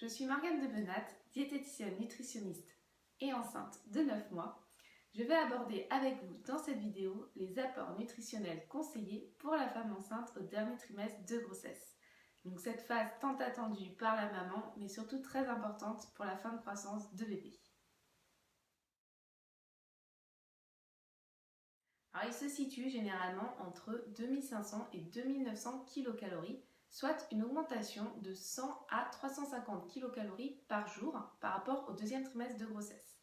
je suis Morgane de Benat, diététicienne nutritionniste et enceinte de 9 mois. Je vais aborder avec vous dans cette vidéo les apports nutritionnels conseillés pour la femme enceinte au dernier trimestre de grossesse. Donc cette phase tant attendue par la maman, mais surtout très importante pour la fin de croissance de bébé. Alors il se situe généralement entre 2500 et 2900 kcal, soit une augmentation de 100 à 350 kcal par jour par rapport au deuxième trimestre de grossesse.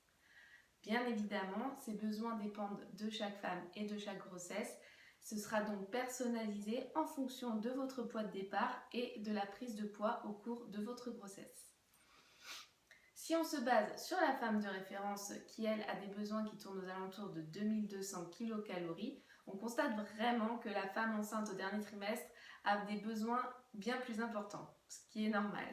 Bien évidemment, ces besoins dépendent de chaque femme et de chaque grossesse. Ce sera donc personnalisé en fonction de votre poids de départ et de la prise de poids au cours de votre grossesse. Si on se base sur la femme de référence qui, elle, a des besoins qui tournent aux alentours de 2200 kcal, on constate vraiment que la femme enceinte au dernier trimestre a des besoins bien plus importants, ce qui est normal.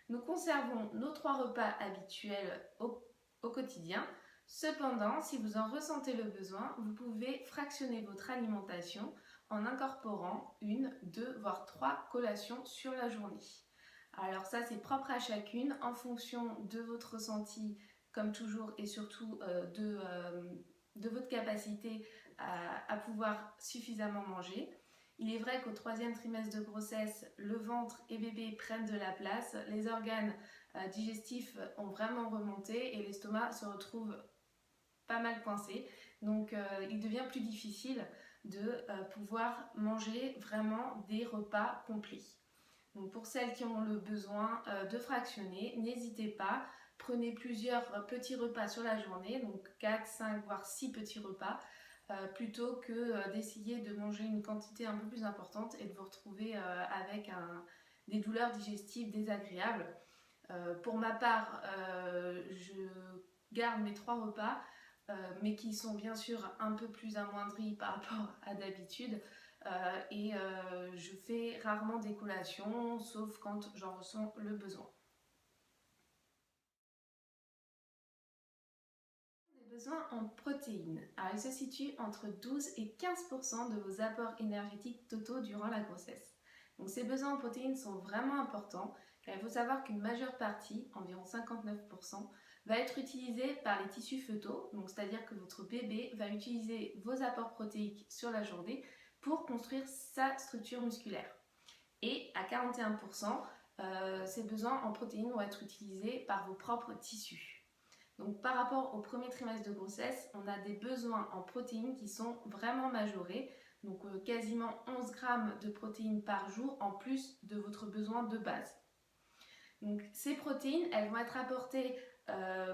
Nous conservons nos 3 repas habituels au quotidien. Cependant, si vous en ressentez le besoin, vous pouvez fractionner votre alimentation en incorporant 1, 2, voire 3 collations sur la journée. Alors ça, c'est propre à chacune en fonction de votre ressenti, comme toujours, et surtout de votre capacité à pouvoir suffisamment manger. Il est vrai qu'au 3e trimestre de grossesse, le ventre et bébé prennent de la place, les organes digestifs ont vraiment remonté et l'estomac se retrouve pas mal coincé. Donc il devient plus difficile de pouvoir manger vraiment des repas complets. Donc pour celles qui ont le besoin de fractionner, n'hésitez pas, prenez plusieurs petits repas sur la journée, donc 4, 5 voire 6 petits repas, plutôt que d'essayer de manger une quantité un peu plus importante et de vous retrouver avec des douleurs digestives désagréables. Pour ma part, je garde mes 3 repas, mais qui sont bien sûr un peu plus amoindris par rapport à d'habitude. Et je fais rarement des collations, sauf quand j'en ressens le besoin. Les besoins en protéines. Alors, il se situe entre 12 et 15% de vos apports énergétiques totaux durant la grossesse. Donc ces besoins en protéines sont vraiment importants, car il faut savoir qu'une majeure partie, environ 59%, va être utilisée par les tissus fœtaux, donc c'est-à-dire que votre bébé va utiliser vos apports protéiques sur la journée pour construire sa structure musculaire. Et à 41%, ces besoins en protéines vont être utilisés par vos propres tissus. Donc par rapport au premier trimestre de grossesse, on a des besoins en protéines qui sont vraiment majorés, donc quasiment 11 grammes de protéines par jour en plus de votre besoin de base. Donc ces protéines, elles vont être apportées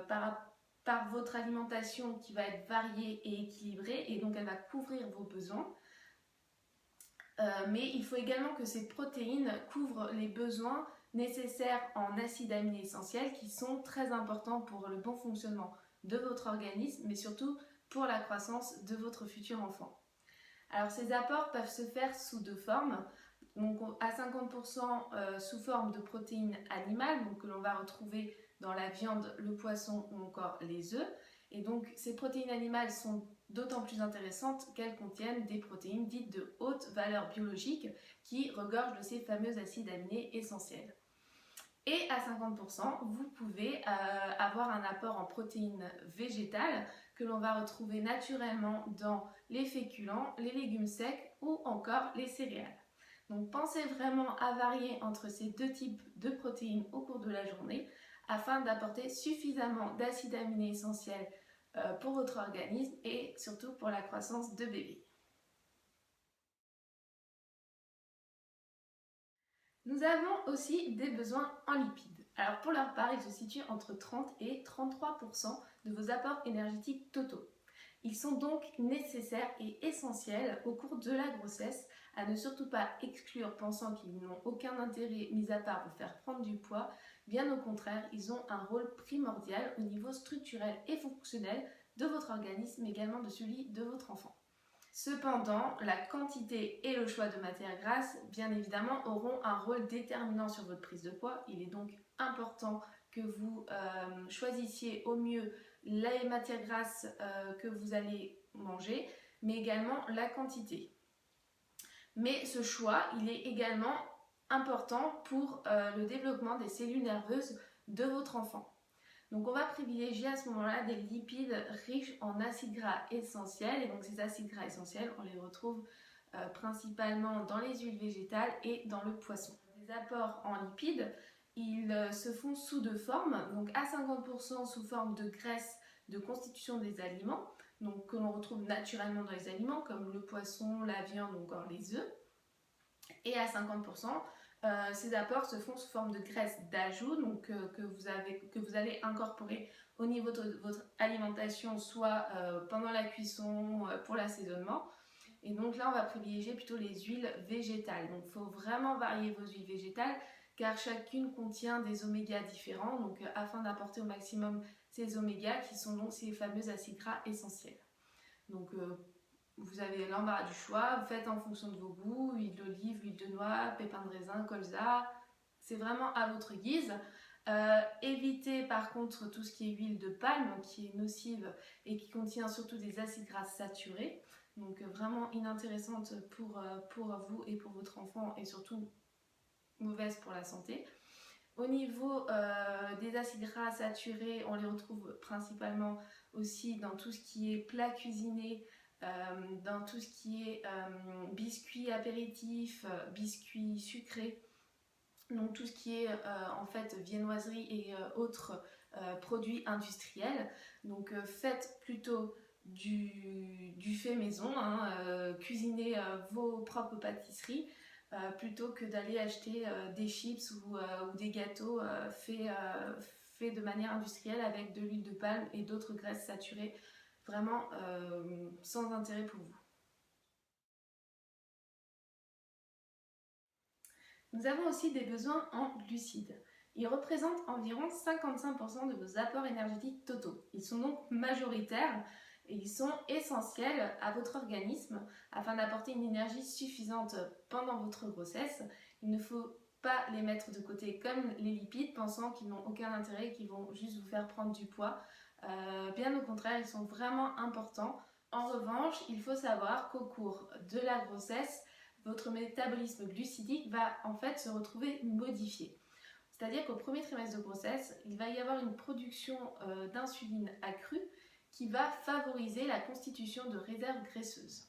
par votre alimentation qui va être variée et équilibrée, et donc elle va couvrir vos besoins. Mais il faut également que ces protéines couvrent les besoins nécessaires en acides aminés essentiels qui sont très importants pour le bon fonctionnement de votre organisme, mais surtout pour la croissance de votre futur enfant. Alors ces apports peuvent se faire sous 2 formes, donc à 50% sous forme de protéines animales, donc que l'on va retrouver dans la viande, le poisson ou encore les œufs. Et donc ces protéines animales sont d'autant plus intéressantes qu'elles contiennent des protéines dites de haute valeur biologique qui regorgent de ces fameux acides aminés essentiels. Et à 50%, vous pouvez avoir un apport en protéines végétales que l'on va retrouver naturellement dans les féculents, les légumes secs ou encore les céréales. Donc pensez vraiment à varier entre ces 2 types de protéines au cours de la journée afin d'apporter suffisamment d'acides aminés essentiels pour votre organisme et surtout pour la croissance de bébé. Nous avons aussi des besoins en lipides. Alors pour leur part, ils se situent entre 30 et 33% de vos apports énergétiques totaux. Ils sont donc nécessaires et essentiels au cours de la grossesse, à ne surtout pas exclure pensant qu'ils n'ont aucun intérêt mis à part vous faire prendre du poids. Bien au contraire, ils ont un rôle primordial au niveau structurel et fonctionnel de votre organisme, mais également de celui de votre enfant. Cependant, la quantité et le choix de matières grasses, bien évidemment, auront un rôle déterminant sur votre prise de poids. Il est donc important que vous choisissiez au mieux les matières grasses que vous allez manger, mais également la quantité. Mais ce choix, il est également important pour le développement des cellules nerveuses de votre enfant. Donc on va privilégier à ce moment-là des lipides riches en acides gras essentiels. Et donc ces acides gras essentiels, on les retrouve principalement dans les huiles végétales et dans le poisson. Les apports en lipides, ils se font sous deux formes, donc à 50% sous forme de graisse de constitution des aliments, donc que l'on retrouve naturellement dans les aliments comme le poisson, la viande ou encore les œufs, et à 50%, ces apports se font sous forme de graisse d'ajout, donc que vous allez incorporer au niveau de votre alimentation, soit pendant la cuisson, pour l'assaisonnement. Et donc là, on va privilégier plutôt les huiles végétales. Donc il faut vraiment varier vos huiles végétales car chacune contient des omégas différents, donc afin d'apporter au maximum ces omégas qui sont donc ces fameux acides gras essentiels. Donc vous avez l'embarras du choix, vous faites en fonction de vos goûts, huile d'olive, huile de noix, pépins de raisin, colza, c'est vraiment à votre guise. Évitez par contre tout ce qui est huile de palme qui est nocive et qui contient surtout des acides gras saturés, donc vraiment inintéressante pour vous et pour votre enfant et surtout mauvaise pour la santé. Au niveau des acides gras saturés, on les retrouve principalement aussi dans tout ce qui est plat cuisiné, dans tout ce qui est biscuits apéritifs, biscuits sucrés, donc tout ce qui est en fait viennoiserie et autres produits industriels. Donc faites plutôt du fait maison, cuisinez vos propres pâtisseries plutôt que d'aller acheter des chips ou des gâteaux faits de manière industrielle avec de l'huile de palme et d'autres graisses saturées, vraiment sans intérêt pour vous. Nous avons aussi des besoins en glucides. Ils représentent environ 55% de vos apports énergétiques totaux. Ils sont donc majoritaires et ils sont essentiels à votre organisme afin d'apporter une énergie suffisante pendant votre grossesse. Il ne faut pas les mettre de côté comme les lipides, pensant qu'ils n'ont aucun intérêt et qu'ils vont juste vous faire prendre du poids. Bien au contraire, ils sont vraiment importants. En revanche, il faut savoir qu'au cours de la grossesse, votre métabolisme glucidique va en fait se retrouver modifié. C'est-à-dire qu'au premier trimestre de grossesse, il va y avoir une production d'insuline accrue qui va favoriser la constitution de réserves graisseuses.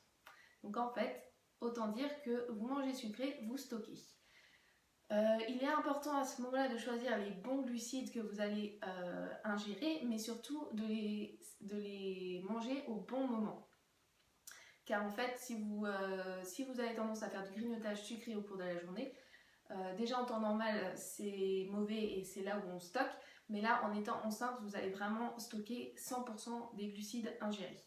Donc en fait, autant dire que vous mangez sucré, vous stockez. Il est important à ce moment-là de choisir les bons glucides que vous allez ingérer, mais surtout de les manger au bon moment. Car en fait, si vous avez tendance à faire du grignotage sucré au cours de la journée, déjà en temps normal, c'est mauvais et c'est là où on stocke. Mais là, en étant enceinte, vous allez vraiment stocker 100% des glucides ingérés.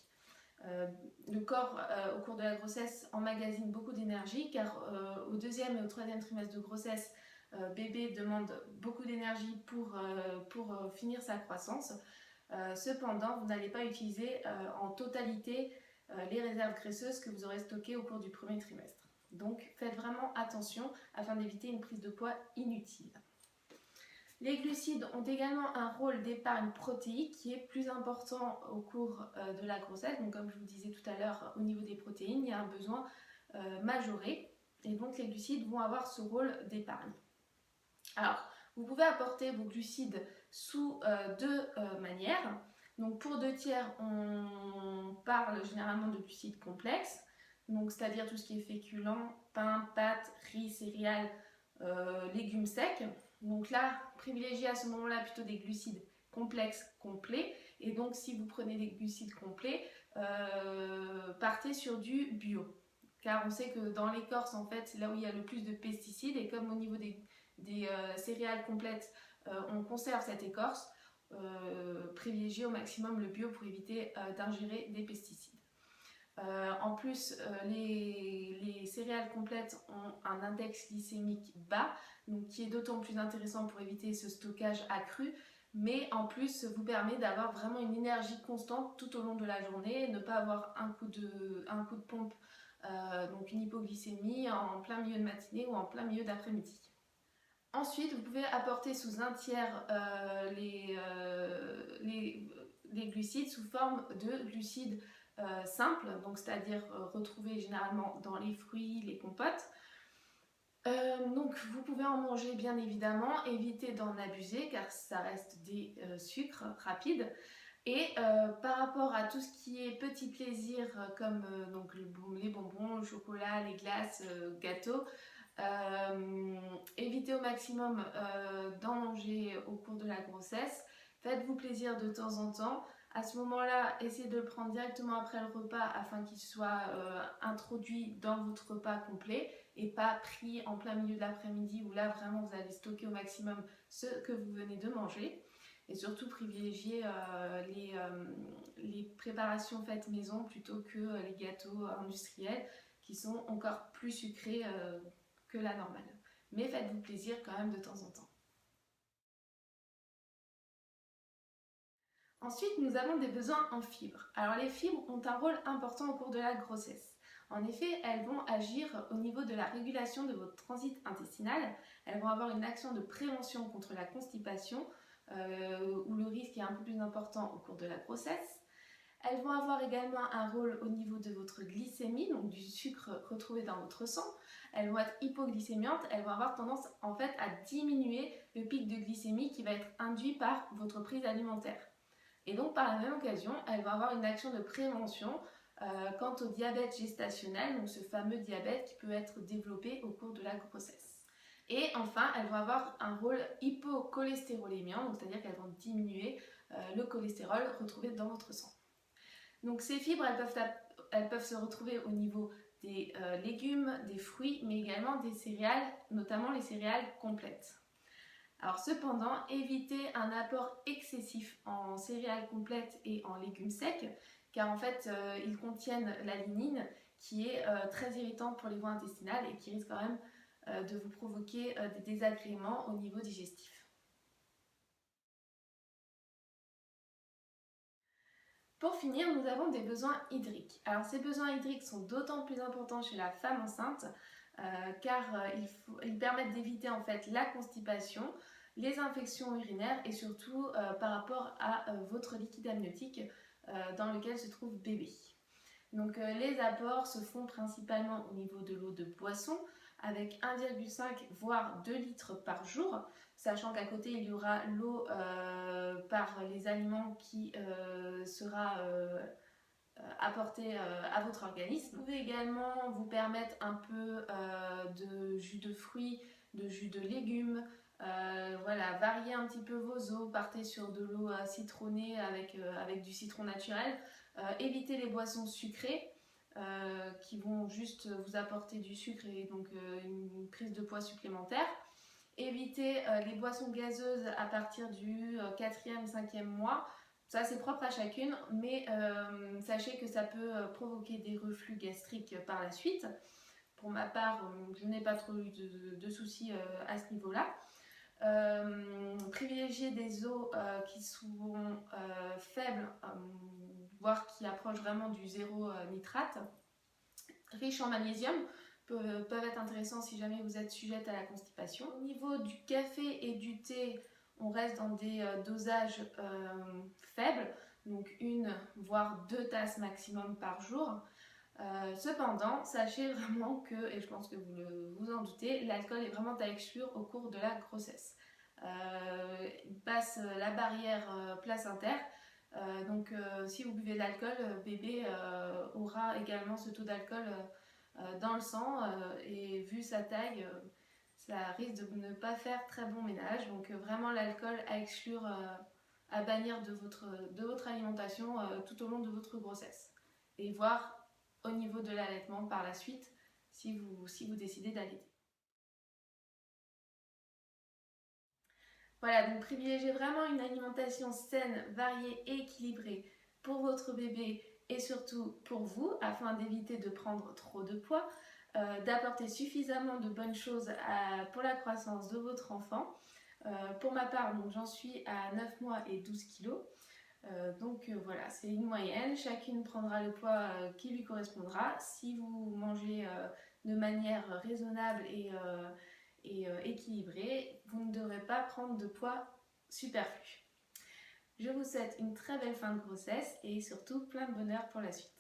Le corps, au cours de la grossesse, emmagasine beaucoup d'énergie car au deuxième et au troisième trimestre de grossesse, bébé demande beaucoup d'énergie pour finir sa croissance. Cependant, vous n'allez pas utiliser en totalité les réserves graisseuses que vous aurez stockées au cours du premier trimestre. Donc faites vraiment attention afin d'éviter une prise de poids inutile. Les glucides ont également un rôle d'épargne protéique qui est plus important au cours de la grossesse. Donc comme je vous disais tout à l'heure, au niveau des protéines, il y a un besoin majoré et donc les glucides vont avoir ce rôle d'épargne. Alors, vous pouvez apporter vos glucides sous deux manières. Donc pour 2/3, on parle généralement de glucides complexes, donc c'est-à-dire tout ce qui est féculent, pain, pâtes, riz, céréales, légumes secs. Donc là, privilégiez à ce moment-là plutôt des glucides complexes complets. Et donc si vous prenez des glucides complets, partez sur du bio. Car on sait que dans l'écorce, en fait, c'est là où il y a le plus de pesticides. Et comme au niveau des céréales complètes, on conserve cette écorce, privilégiez au maximum le bio pour éviter d'ingérer des pesticides. En plus, les céréales complètes ont un index glycémique bas, donc qui est d'autant plus intéressant pour éviter ce stockage accru, mais en plus vous permet d'avoir vraiment une énergie constante tout au long de la journée, ne pas avoir un coup de pompe, donc une hypoglycémie en plein milieu de matinée ou en plein milieu d'après-midi. Ensuite, vous pouvez apporter sous 1/3 les glucides sous forme de glucides simples, donc c'est-à-dire retrouvés généralement dans les fruits, les compotes. Donc Donc vous pouvez en manger bien évidemment, évitez d'en abuser car ça reste des sucres rapides. Et par rapport à tout ce qui est petits plaisirs comme donc les bonbons, le chocolat, les glaces, gâteaux, évitez au maximum d'en manger au cours de la grossesse. Faites-vous plaisir de temps en temps. À ce moment-là, essayez de le prendre directement après le repas afin qu'il soit introduit dans votre repas complet et pas pris en plein milieu de l'après-midi où là vraiment vous allez stocker au maximum ce que vous venez de manger. Et surtout privilégier les préparations faites maison plutôt que les gâteaux industriels qui sont encore plus sucrés que la normale. Mais faites-vous plaisir quand même de temps en temps. Ensuite, nous avons des besoins en fibres. Alors les fibres ont un rôle important au cours de la grossesse. En effet, elles vont agir au niveau de la régulation de votre transit intestinal. Elles vont avoir une action de prévention contre la constipation, où le risque est un peu plus important au cours de la grossesse. Elles vont avoir également un rôle au niveau de votre glycémie, donc du sucre retrouvé dans votre sang. Elles vont être hypoglycémiantes, elles vont avoir tendance en fait à diminuer le pic de glycémie qui va être induit par votre prise alimentaire. Et donc par la même occasion, elles vont avoir une action de prévention quant au diabète gestationnel, donc ce fameux diabète qui peut être développé au cours de la grossesse. Et enfin, elles vont avoir un rôle hypocholestérolémiant, donc c'est-à-dire qu'elles vont diminuer le cholestérol retrouvé dans votre sang. Donc ces fibres, elles peuvent se retrouver au niveau des légumes, des fruits, mais également des céréales, notamment les céréales complètes. Alors cependant, évitez un apport excessif en céréales complètes et en légumes secs, car en fait, ils contiennent la lignine qui est très irritante pour les voies intestinales et qui risque quand même de vous provoquer des désagréments au niveau digestif. Pour finir, nous avons des besoins hydriques. Alors ces besoins hydriques sont d'autant plus importants chez la femme enceinte car ils permettent d'éviter en fait la constipation, les infections urinaires et surtout par rapport à votre liquide amniotique dans lequel se trouve bébé. Donc les apports se font principalement au niveau de l'eau de boisson avec 1,5 voire 2 litres par jour, sachant qu'à côté il y aura l'eau par les aliments qui sera apportée à votre organisme. Vous pouvez également vous permettre un peu de jus de fruits, de jus de légumes, voilà, variez un petit peu vos eaux, partez sur de l'eau citronnée avec du citron naturel. Évitez les boissons sucrées qui vont juste vous apporter du sucre et donc une prise de poids supplémentaire. Évitez les boissons gazeuses à partir du 4e, 5e mois. Ça c'est propre à chacune, mais sachez que ça peut provoquer des reflux gastriques par la suite. Pour ma part, je n'ai pas trop eu de soucis à ce niveau-là. Privilégier des eaux qui sont faibles, voire qui approchent vraiment du zéro nitrate, riches en magnésium, peuvent être intéressants si jamais vous êtes sujette à la constipation. Au niveau du café et du thé, on reste dans des dosages faibles, donc 1 voire 2 tasses maximum par jour. Cependant, sachez vraiment que, et je pense que vous vous en doutez, l'alcool est vraiment à exclure au cours de la grossesse. Il passe la barrière placentaire, donc si vous buvez de l'alcool, bébé aura également ce taux d'alcool dans le sang et vu sa taille, ça risque de ne pas faire très bon ménage. Donc vraiment l'alcool à exclure, à bannir de votre alimentation tout au long de votre grossesse. Et voir au niveau de l'allaitement par la suite si vous décidez d'allaiter. Voilà, donc privilégiez vraiment une alimentation saine, variée et équilibrée pour votre bébé et surtout pour vous afin d'éviter de prendre trop de poids, d'apporter suffisamment de bonnes choses pour la croissance de votre enfant. Pour ma part, j'en suis à 9 mois et 12 kilos. Donc voilà, c'est une moyenne, chacune prendra le poids qui lui correspondra. Si vous mangez de manière raisonnable et équilibrée, vous ne devrez pas prendre de poids superflu. Je vous souhaite une très belle fin de grossesse et surtout plein de bonheur pour la suite.